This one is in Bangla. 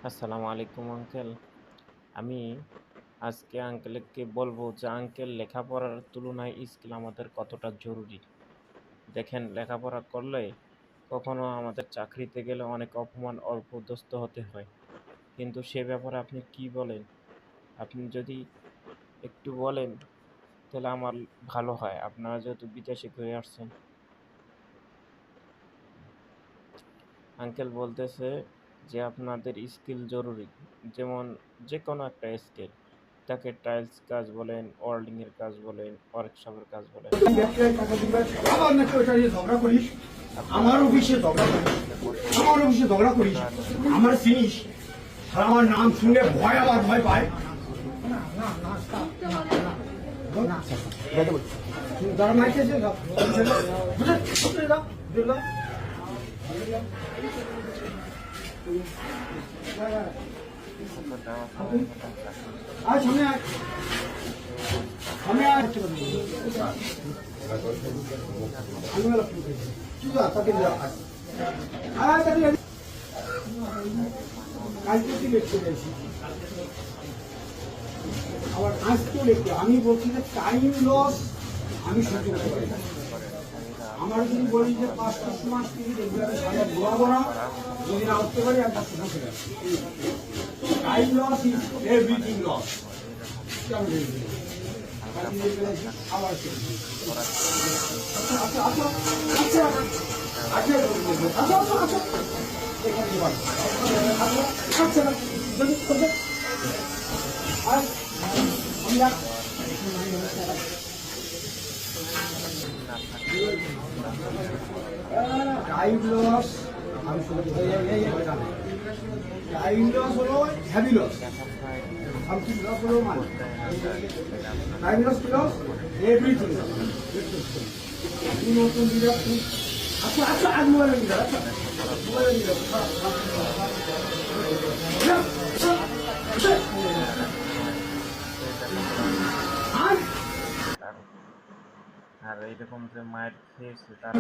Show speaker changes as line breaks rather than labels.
আসসালামু আলাইকুম আঙ্কেল। আমি আজকে আঙ্কেলকে বলবো যে আঙ্কেল লেখাপড়ার তুলনায় স্কিল আমাদের কতটা জরুরি। দেখেন লেখাপড়া করলে কখনো আমাদের চাকরিতে গেলে অনেক অপমান অপদস্থ হতে হয়। কিন্তু সে ব্যাপারে আপনি কি বলেন? আপনি যদি একটু বলেন তাহলে আমার ভালো হয়। আপনারা যেহেতু বিদেশে ঘুরে আসছেন। আঙ্কেল বলতেছে যে আপনাদের স্কিল জরুরি। যেমন যেকোনো একটা স্কিল। তাকে টাইলস কাজ বলেন, ওয়েল্ডিং এর কাজ বলেন, ওয়ার্কশপের কাজ বলেন।
আবার নাকি ওইটা নিয়ে ঝগড়া করিস, আমার অফিসে ঝগড়া করিস, আমার অফিসে ঝগড়া করিস, আমার চিনিস, আর আমার নাম শুনলে ভয় আবার ভয় পায়। যারা মাইকেছে আর সামনে আয়, সামনে আয়। আবার আজকেও লিখতে আমি বলছি যে টাইম লস আমি সহ্য করতে পারি না। আমার যদি বলি যে 5 মাস থেকে দেখবে আমি সামনে ঘোরাবো না, যদি না উঠতে পারি আমি time loss is everything loss. আবার টাইম লস টাইম লস হলো হ্যাভি লস, সামথিং লস হলো মানে টাইম লস কি লস এভরিথিং লস। নতুন বিরাট আচ্ছা আচ্ছা আজ মোবাইলে নিয়ে আচ্ছা মোবাইলে নিয়ে
আর এইরকম যে মায়ের খেয়েছে তার